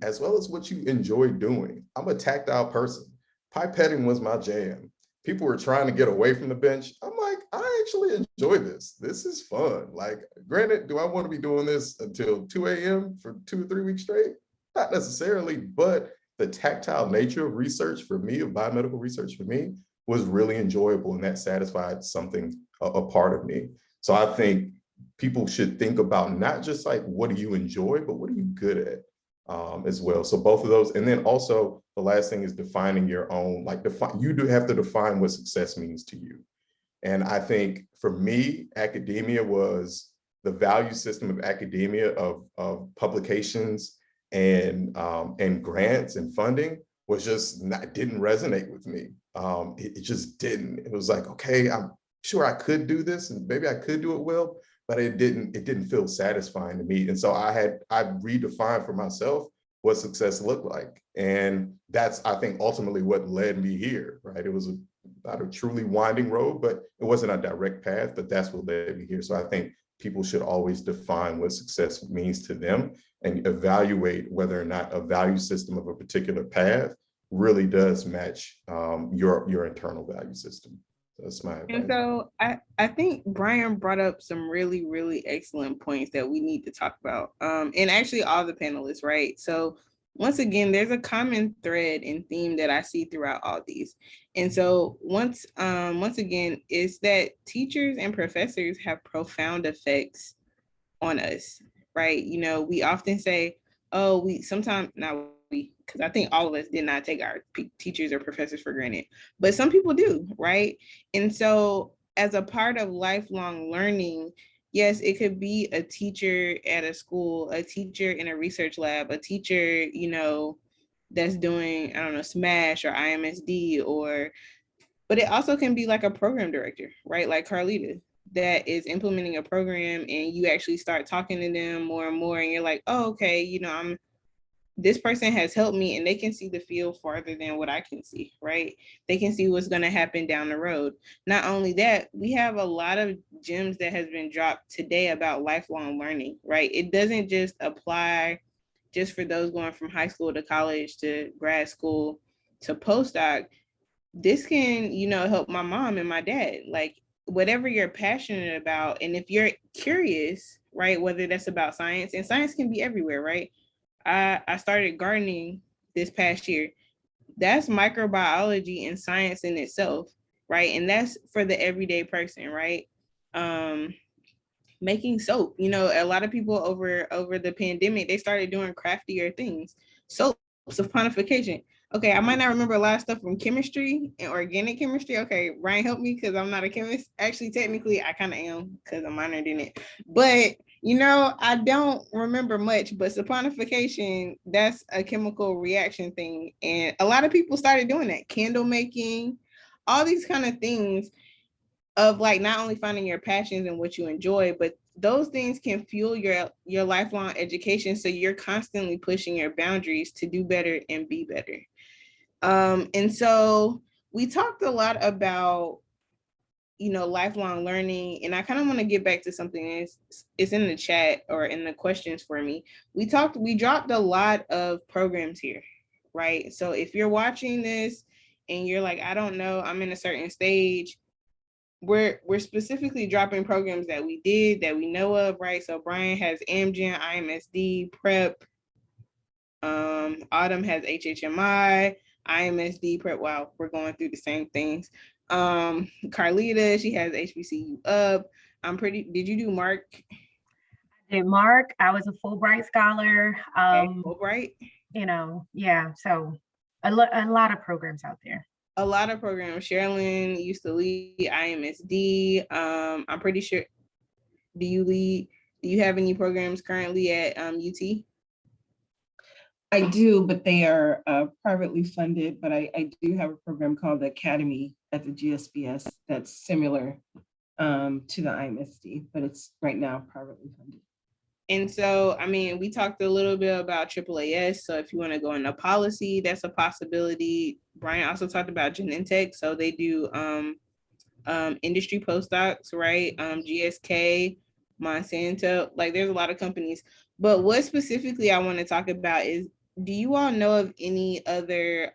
as well as what you enjoy doing. I'm a tactile person. Pipetting was my jam. People were trying to get away from the bench. I'm like, I actually enjoy this. This is fun. Like, granted, do I want to be doing this until 2 a.m. for 2 or 3 weeks straight? Not necessarily, but the tactile nature of research for me, of biomedical research for me, was really enjoyable, and that satisfied something, a part of me. So I think people should think about not just like, what do you enjoy, but what are you good at? As well. So both of those. And then also the last thing is defining your own, like you do have to define what success means to you. And I think for me, academia was the value system of academia, of publications and grants and funding was just didn't resonate with me. It just didn't. It was like, okay, I'm sure I could do this and maybe I could do it well, but it didn't feel satisfying to me. And so I redefined for myself what success looked like. And that's, I think, ultimately what led me here, right? It was not a truly winding road, but it wasn't a direct path, but that's what led me here. So I think people should always define what success means to them and evaluate whether or not a value system of a particular path really does match your internal value system. That's my advice. And so I think Brian brought up some really, really excellent points that we need to talk about. And actually all the panelists, right? So once again, there's a common thread and theme that I see throughout all these. And so once again, is that teachers and professors have profound effects on us, right? You know, we often say, oh, because I think all of us did not take our teachers or professors for granted, but some people do, right? And so as a part of lifelong learning, yes, it could be a teacher at a school, a teacher in a research lab, a teacher, you know, that's doing, I don't know, SMASH or IMSD, but it also can be like a program director, right? Like Carlita, that is implementing a program and you actually start talking to them more and more and you're like, oh, okay, you know, this person has helped me and they can see the field farther than what I can see, right? They can see what's going to happen down the road. Not only that, we have a lot of gems that has been dropped today about lifelong learning, right? It doesn't just apply just for those going from high school to college to grad school to postdoc. This can, you know, help my mom and my dad, like whatever you're passionate about. And if you're curious, right, whether that's about science, and science can be everywhere, right? I started gardening this past year. That's microbiology and science in itself, right? And that's for the everyday person, right? Making soap, you know, a lot of people over the pandemic, they started doing craftier things. Soaps of pontification. Okay, I might not remember a lot of stuff from chemistry and organic chemistry. Okay, Ryan, help me because I'm not a chemist. Actually, technically, I kind of am because I'm minored in it. But you know, I don't remember much, but saponification, that's a chemical reaction thing. And a lot of people started doing that, candle making, all these kind of things of like not only finding your passions and what you enjoy, but those things can fuel your lifelong education. So you're constantly pushing your boundaries to do better and be better. And so we talked a lot about, you know, lifelong learning. And I kind of want to get back to something is in the chat or in the questions for me. We dropped a lot of programs here, right? So if you're watching this and you're like, I don't know, I'm in a certain stage, we're specifically dropping programs that we did that we know of, right? So Brian has Amgen, IMSD, PrEP. Autumn has HHMI, IMSD, PrEP. Wow, we're going through the same things. Carlita, she has HBCU up. Did you do Mark? Did Mark? I was a Fulbright scholar. Fulbright? You know, yeah. So a lot of programs out there. A lot of programs. Sherilyn used to lead IMSD. I'm pretty sure. Do you have any programs currently at UT? I do, but they are privately funded, but I do have a program called the Academy at the GSBS that's similar to the IMSD, but it's right now privately funded. And so, I mean, we talked a little bit about AAAS. So if you want to go into policy, that's a possibility. Brian also talked about Genentech. So they do industry postdocs, right? GSK, Monsanto, like there's a lot of companies. But what specifically I want to talk about is, do you all know of any other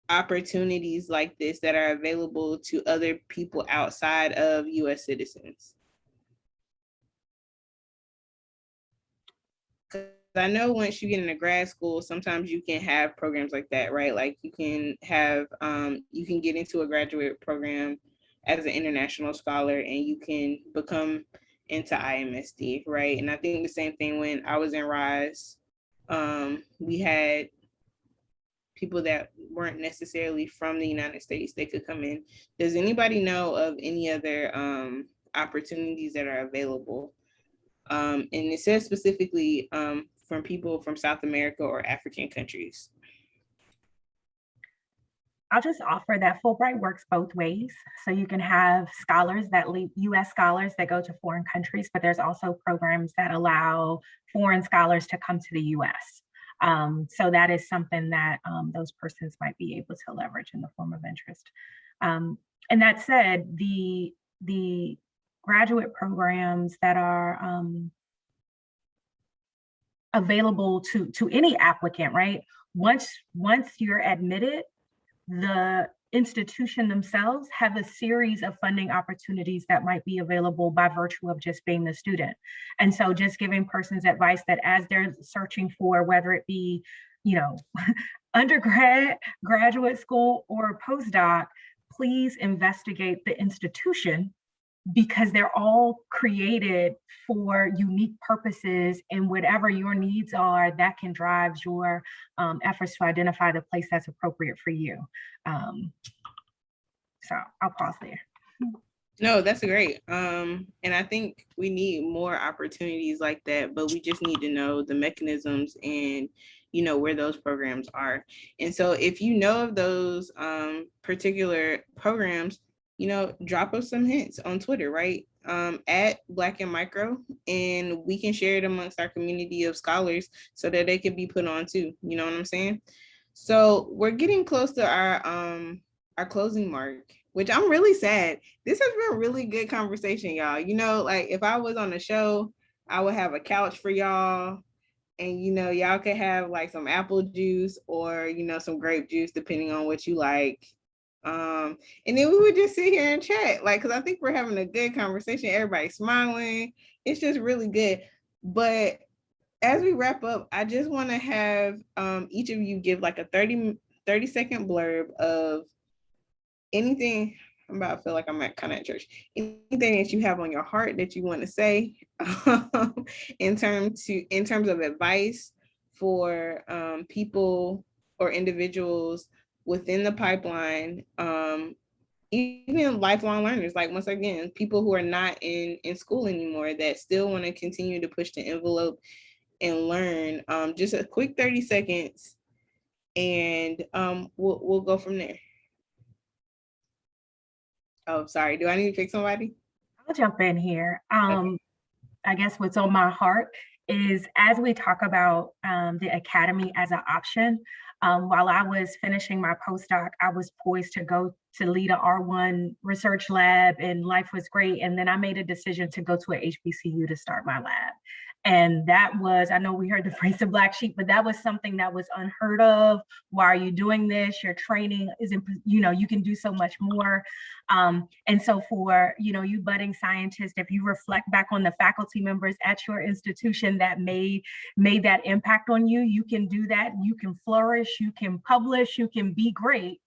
opportunities like this that are available to other people outside of US citizens? I know once you get into grad school, sometimes you can have programs like that, right? Like you can have, you can get into a graduate program as an international scholar and you can become into IMSD, right? And I think the same thing when I was in RISE, we had people that weren't necessarily from the United States, they could come in. Does anybody know of any other opportunities that are available? And it says specifically from people from South America or African countries. I'll just offer that Fulbright works both ways. So you can have scholars that leave, US scholars that go to foreign countries, but there's also programs that allow foreign scholars to come to the US. So that is something that those persons might be able to leverage in the form of interest. And that said, the graduate programs that are available to any applicant, right? Once you're admitted, the institution themselves have a series of funding opportunities that might be available by virtue of just being the student. And so just giving persons advice that as they're searching for, whether it be, you know, undergrad, graduate school, or postdoc, please investigate the institution, because they're all created for unique purposes, and whatever your needs are, that can drive your efforts to identify the place that's appropriate for you. So I'll pause there. No, that's great. And I think we need more opportunities like that, but we just need to know the mechanisms and, you know, where those programs are. And so if you know of those particular programs, you know, drop us some hints on Twitter, right? At Black and Micro, and we can share it amongst our community of scholars so that they can be put on too. You know what I'm saying? So we're getting close to our closing mark, which I'm really sad. This has been a really good conversation, y'all. You know, like if I was on the show, I would have a couch for y'all, and you know, y'all could have like some apple juice or, you know, some grape juice, depending on what you like. And then we would just sit here and chat, like, because I think we're having a good conversation. Everybody's smiling. It's just really good. But as we wrap up, I just want to have each of you give like a 30-second blurb of anything. I'm about to feel like I'm kind of at church. Anything that you have on your heart that you want to say in terms of advice for people or individuals within the pipeline, even lifelong learners, like once again, people who are not in school anymore that still want to continue to push the envelope and learn. Just a quick 30 seconds, and we'll go from there. Oh, sorry. Do I need to pick somebody? I'll jump in here. Okay. I guess what's on my heart is, as we talk about the academy as an option, while I was finishing my postdoc, I was poised to go to lead a R1 research lab, and life was great. And then I made a decision to go to a HBCU to start my lab. And that was, I know we heard the phrase the black sheep, but that was something that was unheard of. Why are you doing this? Your training isn't, you can do so much more. And so for, you budding scientists, if you reflect back on the faculty members at your institution that made that impact on you, you can do that. You can flourish, you can publish, you can be great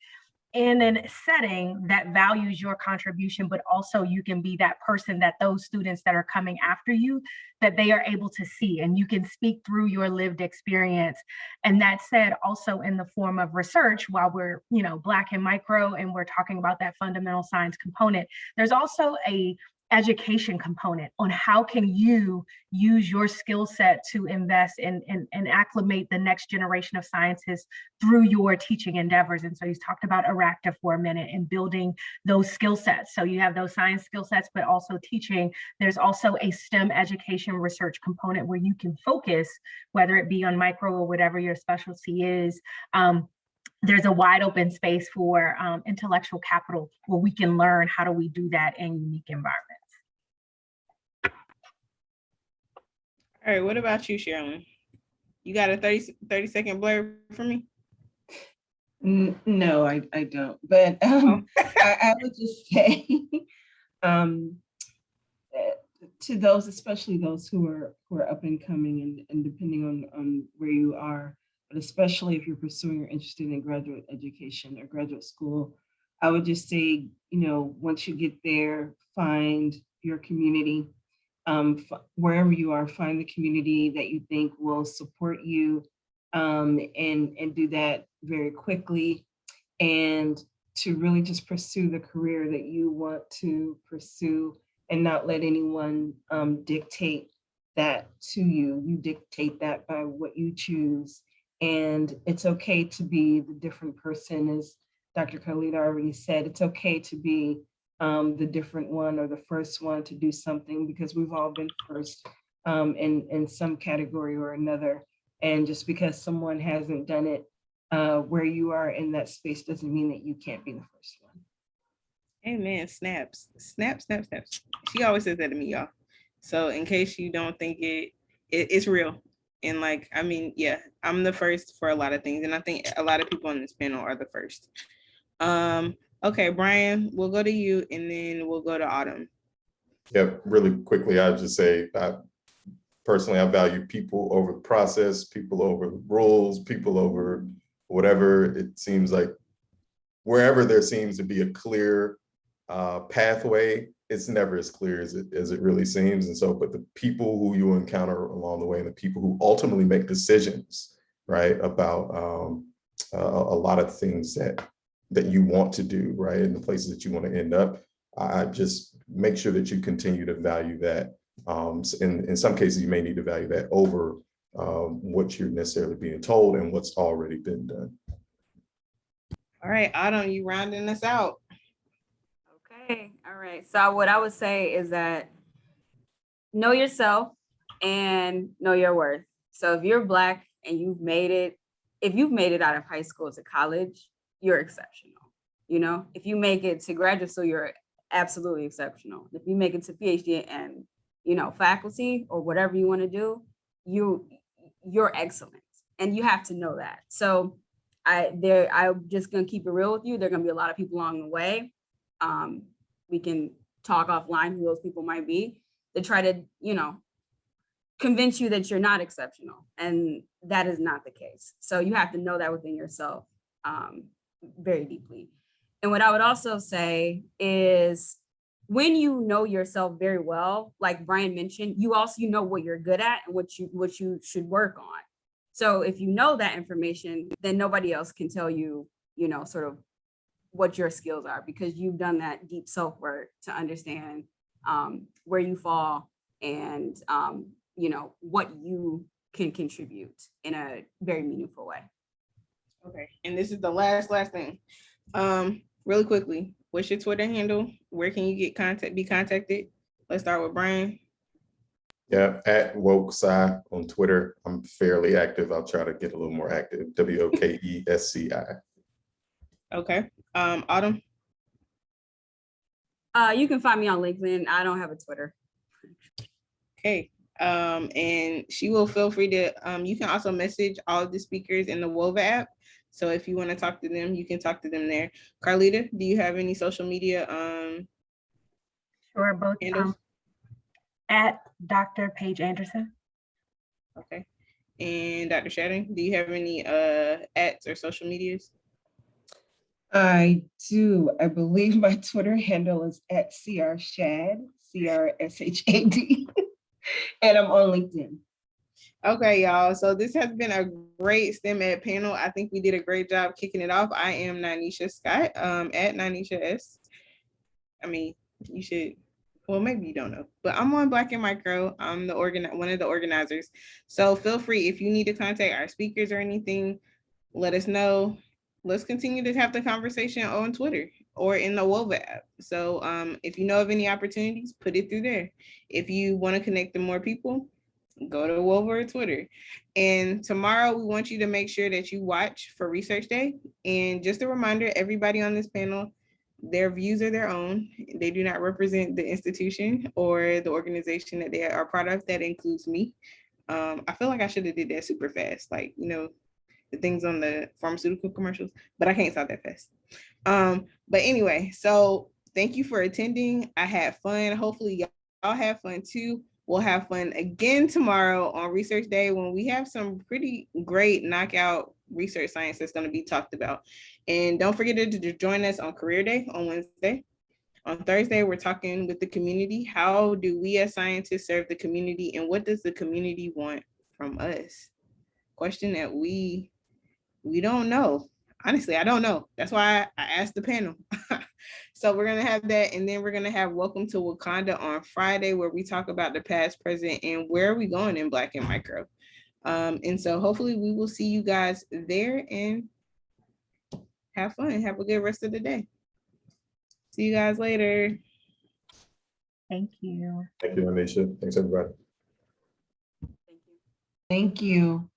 in a setting that values your contribution, but also you can be that person that those students that are coming after you, that they are able to see, and you can speak through your lived experience. And that said, also in the form of research, while we're, Black and micro, and we're talking about that fundamental science component, there's also a education component on how can you use your skill set to invest and acclimate the next generation of scientists through your teaching endeavors. And so you talked about Eractive for a minute and building those skill sets. So you have those science skill sets, but also teaching. There's also a STEM education research component where you can focus, whether it be on micro or whatever your specialty is. There's a wide open space for intellectual capital where we can learn how do we do that in unique environments. All right, what about you, Sherilyn? You got a 30-second blurb for me? No, I don't. But I would just say to those, especially those who are up and coming and depending on where you are, but especially if you're pursuing or interested in graduate education or graduate school, I would just say, once you get there, find your community. Wherever you are, find the community that you think will support you, and do that very quickly, and to really just pursue the career that you want to pursue and not let anyone dictate that to you. You dictate that by what you choose. And it's okay to be the different person, as Dr. Khalida already said. It's okay to be the different one or the first one to do something, because we've all been first in some category or another. And just because someone hasn't done it where you are in that space doesn't mean that you can't be the first one. Amen. Snaps. Snap, snap, snaps. She always says that to me, y'all. So in case you don't think it's real. And yeah, I'm the first for a lot of things. And I think a lot of people on this panel are the first. Okay, Brian, we'll go to you and then we'll go to Autumn. Yeah, really quickly, I'd just say personally, I value people over the process, people over the rules, people over whatever. It seems like wherever there seems to be a clear pathway, it's never as clear as it really seems. And so, but the people who you encounter along the way and the people who ultimately make decisions, right, about a lot of things that you want to do, right, and the places that you want to end up, I just make sure that you continue to value that. In some cases, you may need to value that over what you're necessarily being told and what's already been done. All right, Autumn, you rounding us out. Okay, all right. So what I would say is that know yourself and know your worth. So if you're Black and you've made it out of high school to college, you're exceptional. If you make it to graduate school, you're absolutely exceptional. If you make it to PhD and faculty or whatever you want to do, you're excellent, and you have to know that. So I'm just gonna keep it real with you. There are gonna be a lot of people along the way. We can talk offline who those people might be to try to convince you that you're not exceptional, and that is not the case. So you have to know that within yourself very deeply. And what I would also say is, when you know yourself very well, like Brian mentioned, you know what you're good at and what you should work on. So if you know that information, then nobody else can tell you, sort of what your skills are, because you've done that deep self-work to understand where you fall and what you can contribute in a very meaningful way. Okay, and this is the last thing. Really quickly, what's your Twitter handle? Where can you be contacted? Let's start with Brian. Yeah, at WokeSci on Twitter. I'm fairly active. I'll try to get a little more active. WOKESCI. Okay. Autumn. You can find me on LinkedIn. I don't have a Twitter. Okay. And she will feel free to, you can also message all of the speakers in the WOVA app. So if you want to talk to them, you can talk to them there. Carlita, do you have any social media Sure, both handles? at Dr. Paige Anderson. Okay. And Dr. Shadden, do you have any ats or social medias? I do. I believe my Twitter handle is at CRShad, CRSHAD, and I'm on LinkedIn. Okay, y'all. So this has been a great STEM Ed panel. I think we did a great job kicking it off. I am Nanisha Scott, at Nanisha S. I mean, you should, well, maybe you don't know, but I'm on Black and Micro. I'm the one of the organizers. So feel free, if you need to contact our speakers or anything, let us know. Let's continue to have the conversation on Twitter or in the WOVA app. So if you know of any opportunities, put it through there. If you want to connect to more people, go to WOVA or Twitter. And tomorrow we want you to make sure that you watch for Research Day. And just a reminder, everybody on this panel, their views are their own. They do not represent the institution or the organization that they are part of. That includes me. I feel like I should have did that super fast, like, you know, the things on the pharmaceutical commercials, but I can't talk that fast. But anyway, so thank you for attending. I had fun. Hopefully y'all have fun too. We'll have fun again tomorrow on Research Day when we have some pretty great knockout research science that's going to be talked about. And don't forget to join us on Career Day on Wednesday. On Thursday, we're talking with the community. How do we as scientists serve the community, and what does the community want from us? Question that we don't know. Honestly, I don't know. That's why I asked the panel. So we're going to have that. And then we're going to have Welcome to Wakanda on Friday, where we talk about the past, present, and where are we going in Black and Micro. And so hopefully we will see you guys there and have fun. Have a good rest of the day. See you guys later. Thank you. Thank you, Anisha. Thanks, everybody. Thank you. Thank you.